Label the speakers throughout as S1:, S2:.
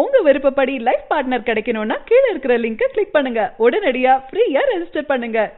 S1: உங்க விருப்பப்படி life partner கிடைக்கணும்னா கீழ இருக்கிற லிங்கை கிளிக் பண்ணுங்க. உடனடியா ஃப்ரீயா ரெஜிஸ்டர் பண்ணுங்க.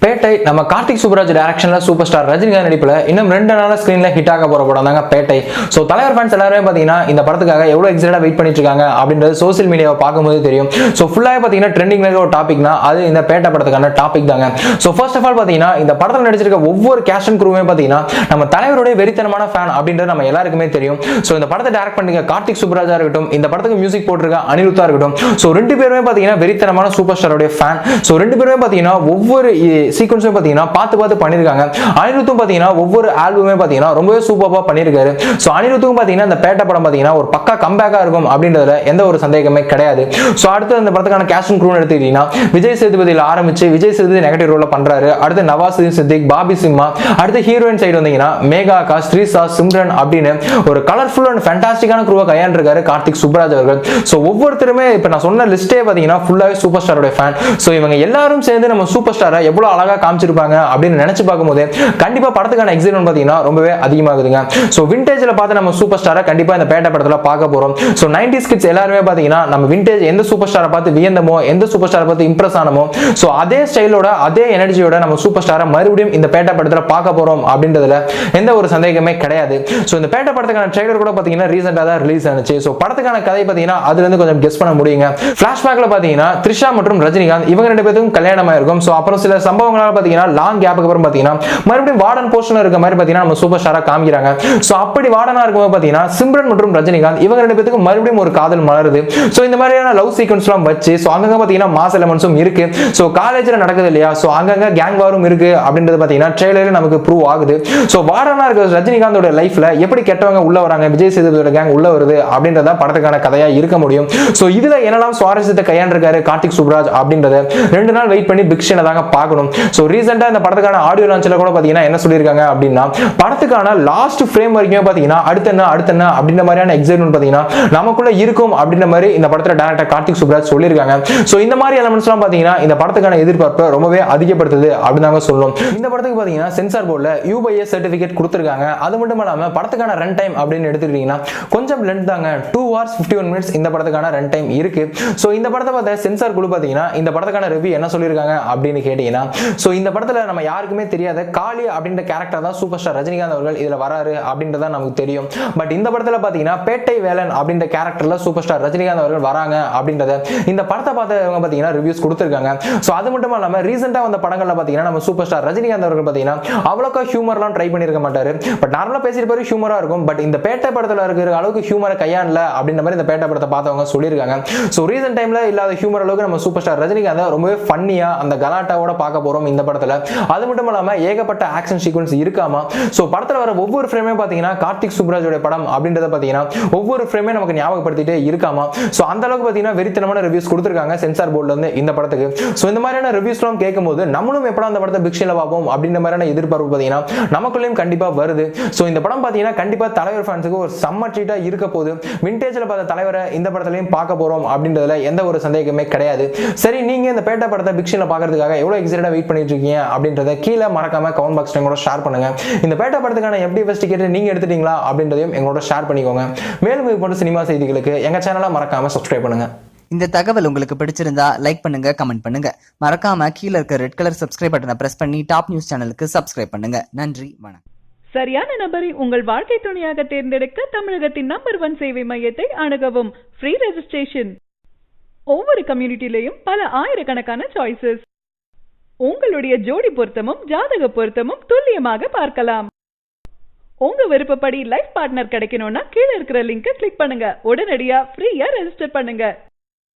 S2: பேட்டை நம்ம கார்த்திக் சுப்ராஜ் டைரக்ஷன்ல சூப்பர் ஸ்டார் ரஜினிகாந்த் நடிப்புல இன்னும் 2 நாளா ஸ்கிரீன்ல ஹிட் ஆக போற படம் தாங்க பேட்டை. சோ தலைவர் ஃபேன்ஸ் எல்லாரும் பாத்தீங்கன்னா இந்த படத்துக்காக எவ்வளவு எக்ஸைட்டடா வெயிட் பண்ணிட்டு இருக்காங்க அப்படின்றது சோசியல் மீடியாவை பார்க்கும்போது தெரியும். சோ ஃபுல்லாவே பாத்தீங்கன்னா ட்ரெண்டிங்ல இருக்க ஒரு டாபிக்னா அது இந்த பேட்டை படத்துக்கான டாபிக் தாங்க. சோ ஃபர்ஸ்ட் ஆஃப் ஆல் பாத்தீங்கன்னா இந்த படத்துல நடிச்சிருக்க ஒவ்வொரு கேஸ்ட் அண்ட் க்ரூவே பாத்தீங்கன்னா நம்ம தலைவருடைய வெறித்தனமான ஃபேன் அப்படின்றது நம்ம எல்லாருக்குமே தெரியும். சோ இந்த படத்தை டைரக்ட் பண்ணிருக்க கார்த்திக் சுப்ராஜா இருக்கட்டும், இந்த படத்துக்கு மியூசிக் போட்டிருக்க அனிருத்தா இருக்கட்டும், சோ 2 பேருமே பாத்தீங்கன்னா வெறித்தனமான சூப்பர் ஸ்டாரோட ஃபேன். சோ 2 பேருமே பாத்தீங்கன்னா ஒவ்வொரு சீக்வன்ஸும் பாத்தீங்கன்னா பார்த்து பண்ணிருக்காங்க. அனிருத்தும் பாத்தீங்கன்னா ஒவ்வொரு ஆல்பமே பாத்தீங்கன்னா ரொம்பவே சூப்பரா பண்ணிருக்காரு. சோ அனிருத்தும் பாத்தீங்கன்னா இந்த பேட்டை படம் பாத்தீங்கன்னா ஒரு பக்கா கம்பேக்கா இருக்கும் அப்படின்றதுல எந்த ஒரு சந்தேகமே கிடையாது. சோ அடுத்து இந்த படத்துக்கான கேஸ்ட் அண்ட் க்ரூ எடுத்துக்கிட்டீங்கன்னா விஜய் சேதுபதியில ஆரம்பிச்சு விஜய் சேதுபதி நெகட்டிவ் ரோல்ல பண்றாரு. அடுத்து நவாசுதீன் சித்திக், பாபி சிம்மா, அடுத்து ஹீரோயின் சைடு வந்தீங்கன்னா மேகா ஆகாஷ், ஸ்ரீசா, சிம்ரன் அப்படின்னு ஒரு கலர்ஃபுல் அண்ட் ஃபேண்டாஸ்டிக்கான க்ரூவை கையாண்டிருக்காரு கார்த்திக் சுப்ராஜ் அவர்கள். சோ ஒவ்வொருத்தருமே இப்ப நான் சொன்ன லிஸ்டே பாத்தீங்கன்னா ஃபுல்லாவே சூப்பர் ஸ்டாரோட ஃபேன். சோ இவங்க எல்லாரும் சேர்ந்து நம்ம சூப்பர் ஸ்டாரை எவ்வளவு அழகா காமிச்சிருப்பாங்க அப்படின்னு நினைச்சு பார்க்கும்போது கண்டிப்பா படத்துக்கான எக்ஸைட்மென்ட் பாத்தீங்கன்னா ரொம்பவே அதிகமாகுதுங்க. சோ விண்டேஜ்ல பார்த்து நம்ம சூப்பர் ஸ்டாரை கண்டிப்பா இந்த பேட்டை படத்துல பார்க்க போறோம். சோ 90s கிட்ஸ் எல்லாரும் பாத்தீங்கன்னா நம்ம விண்டேஜ் எந்த சூப்பர் ஸ்டாரை பார்த்து வியந்தமோ, எந்த சூப்பர் ஸ்டாரை பார்த்து இம்ப்ரெஸ் ஆனமோ, சோ அதே ஸ்டைலோட அதே எனர்ஜியோட நம்ம சூப்பர் ஸ்டாரை மறுபடியும் இந்த பேட்டை படத்துல பார்க்க போறோம் அப்படின்றதுல எந்த ஒரு சந்தேகமே கிடையாது. சோ இந்த பேட்டை படத்துக்கான ட்ரைலர் கூட பாத்தீங்கன்னா ரீசெண்டா தான் ரிலீஸ் ஆனிச்சு. சோ படத்துக்கான கதை பாத்தீங்கன்னா அதுல இருந்து கொஞ்சம் கெஸ் பண்ண முடியுங்க. ஃபிளாஷ்பேக்ல பாத்தீங்கன்னா த்ரிஷா மற்றும் ரஜினிகாந்த் இவங்க 2 பேருக்கும் கல்யாணம் ஆயிருக்கும். சோ அப்புறம் சில சம்பவங்களால பாத்தீங்கன்னா லாங் கேப்புக்கு அப்புறம் பாத்தீங்கன்னா மறுபடியும் வார்டன் போர்ஷன்ல இருக்க மாதிரி பாத்தீங்கன்னா நம்ம சூப்பர் ஸ்டாரா காமிக்கிறாங்க. சோ அப்படி வார்டனா இருக்கும்போது பாத்தீங்கன்னா சிம்ரன் மற்றும் ரஜினிகாந்த் இவங்க 2 பேருக்கும் மறுபடியும் ஒரு காதல் மலருது. சோ இந்த மாதிரியான லவ் சீக்வென்ஸ் எல்லாம் வச்சு சோ அங்கங்க பாத்தீங்கன்னா மாஸ் எலிமெண்ட்ஸும் இருக்கு. சோ காலேஜ்ல நடக்குது இல்லையா, சோ அங்கங்க கேங் வாரும் இருக்கு அப்படின்றது பாத்தீங்கன்னா ட்ரெய்லர்ல நமக்கு ப்ரூவ் ஆகுது. சோ வார்டனா இருக்க ரஜினிகாந்தோட லைஃப்ல எப்படி கெட்டவங்க உள்ள வராங்க, விஜய் சேதுபதியோட கேங் உள்ள வருது அப்படின்றத படத்துக்கான கதையா இருக்க முடியும். சோ இதுல என்னெல்லாம் சுவாரஸ்யத்தை கையாண்டிருக்காரு கார்த்திக் சுப்ராஜ் அப்படின்றத 2 நாள் வெயிட் பண்ணி பிக் ஷோல தாங்க பார்க்கணும். சோ ரீசெண்டா இந்த படத்துக்கான ஆடியோ லான்ச்ல கூட பாத்தீங்கன்னா என்ன சொல்லிருக்காங்க அப்படின்னா படத்துக்கான லாஸ்ட் ஃப்ரேம் வரைக்கும் பாத்தீங்கன்னா அடுத்த என்ன அப்படின்ற மாதிரியான எக்ஸைட்மென்ட் பாத்தீங்கன்னா நமக்குள்ள இருக்கும் அப்படின்ற மாதிரி இந்த படத்துல டைரக்டர் கார்த்திக் சுப்ராஜ் சொல்லிருக்காங்க. சோ இந்த மாதிரி எலிமெண்ட்ஸ் எல்லாம் பாத்தீங்கன்னா இந்த படத்துக்கான எதிர்பார்ப்பை ரொம்பவே அதிகப்படுத்துது அப்படின்னு சொல்லணும். இந்த படத்துக்கு பாத்தீங்கன்னா சென்சார் போர்டுல UBS சர்டிபிகேட் கொடுத்திருக்காங்க. அது மட்டும் இல்லாம படத்துக்கான ரன் டைம் அப்படின்னு எடுத்துக்கிட்டீங்கன்னா கொஞ்சம் லென்த் தாங்க. 2 hours 51 minutes இந்த படத்துக்கான ரன் டைம் இருக்கு. சோ இந்த படத்தை பார்த்த சென்சார் குழு பாத்தீங்கன்னா இந்த படத்துக்கான ரிவ்யூ என்ன சொல்லிருக்காங்க அப்படின்னு கேட்டீங்கன்னா சோ இந்த படத்துல நம்ம யாருக்குமே தெரியாத காளி அப்படின்ற கேரக்டர் தான் சூப்பர் ஸ்டார் ரஜினிகாந்த் அவர்கள் இதுல வராரு அப்படின்றத நமக்கு தெரியும். பட் இந்த படத்துல பாத்தீங்கன்னா பேட்டை வேலன் அப்படின்ற கேரக்டர்ல சூப்பர் ஸ்டார் ரஜினிகாந்த் அவர்கள் வராங்க அப்படின்றத இந்த படத்தை பார்த்தவங்க பாத்தீங்கன்னா ரிவ்யூஸ் கொடுத்திருக்காங்க. சோ அது மட்டும் இல்லாம ரீசெண்டா வந்த படங்கள்ல பாத்தீங்கன்னா நம்ம சூப்பர் ஸ்டார் ரஜினிகாந்த் அவர்கள் பாத்தீங்கன்னா அவ்வளவுக்கு ஹியூமர்லாம் ட்ரை பண்ணிருக்க மாட்டாரு. பட் நார்மலா பேசிட்டு ஹியூமரா இருக்கும். பட் இந்த பேட்டை படத்துல இருக்கிற அளவுக்கு ஹியூமரை கையாளல அப்படின்ற மாதிரி இந்த பேட்டை படத்தை பார்த்தவங்க சொல்லியிருக்காங்க. சோ ரீசெண்ட் டைம்ல இல்லாத ஹியூமர் அளவுக்கு நம்ம சூப்பர் ஸ்டார் ரஜினிகாந்த் ரொம்பவே ஃபன்னியா அந்த கலாட்டாவோட பார்க்க போறோம் இந்த படத்துல. அது மட்டும் இல்லாம ஏகப்பட்ட ஆக்ஷன் சீக்வென்ஸ் இருக்காமா. சோ படத்துல வர ஒவ்வொரு ஃப்ரேமே பாத்தீங்கன்னா கார்த்திக் சுப்ராஜோட படம் அப்படின்றத பாத்தீங்கன்னா ஒவ்வொரு ஃப்ரேமே நமக்கு ஞாபகப்படுத்திட்டே இருக்காமா. சோ அந்த அளவுக்கு பாத்தீங்கன்னா வெறித்தனமான ரிவ்யூஸ் கொடுத்திருக்காங்க சென்சார் போர்டுல இருந்து இந்த படத்துக்கு. சோ இந்த மாதிரியான ரிவ்யூஸ் எல்லாம் கேட்கும்போது நம்மளும் எப்படா அந்த படத்தை பிக் ஷோல பார்ப்போம் அப்படின்ற மாதிரியான எதிர்பார்ப்பு பாத்தீங்கன்னா நமக்குள்ளேயும் கண்டிப்பா வருது. சோ இந்த படம் பாத்தீங்கன்னா கண்டிப்பா தலைவர் ஃபேன்ஸுக்கு ஒரு செம்ம ட்ரீட்டா இருக்க போகுது. விண்டேஜ்ல பார்த்த தலைவரை இந்த படத்துலயும் பார்க்க போறோம் அப்படின்றதுல எந்த ஒரு சந்தேகமே கிடையாது. சரி, நீங்க இந்த பேட்டை படத்தை பிக் ஷோல பார்க்கிறதுக்காக எவ்வளவு எக்ஸைட்டடா வெயிட் பண்ணிட்டு இருக்கீங்க அப்படின்றத கீழே மறக்காம கமெண்ட் பாக்ஸ்ல கூட ஷேர் பண்ணுங்க. இந்த பேட்டை படத்துக்கான FD ஃபர்ஸ்ட் டிக்கெட் நீங்க எடுத்துட்டீங்களா அப்படின்றதையும் எங்களோட ஷேர் பண்ணிக்கோங்க. மேலும் இது போன்ற சினிமா செய்திகளுக்கு எங்க சேனலை மறக்காம சப்ஸ்கிரைப் பண்ணுங்க.
S3: இந்த தகவல் உங்களுக்கு பிடிச்சிருந்தா லைக் பண்ணுங்க, கமெண்ட் பண்ணுங்க. மறக்காம கீழ இருக்க ரெட் கலர் சப்ஸ்கிரைப் பட்டனை பிரஸ் பண்ணி டாப் நியூஸ் சேனலுக்கு சப்ஸ்கிரைப் பண்ணுங்க. நன்றி, வணக்கம்.
S1: சரியான நபரை உங்கள் வாழ்க்கை துணையாக தேர்ந்தெடுக்க தமிழகத்தின் நம்பர் 1 சேவை மையத்தை அணுகவும். Free registration. ஒவ்வொரு கம்யூனிட்டிலையும் பல ஆயிரக்கணக்கான சாய்ஸஸ். உங்களுடைய ஜோடி பொருத்தமும் ஜாதக பொருத்தமும் துல்லியமாக பார்க்கலாம். உங்க விருப்பப்படி லைஃப் பார்ட்னர் கிடைக்கணும்னா கீழ இருக்கிற லிங்கை கிளிக் பண்ணுங்க. உடனடியா ஃப்ரீயா ரெஜிஸ்டர் பண்ணுங்க.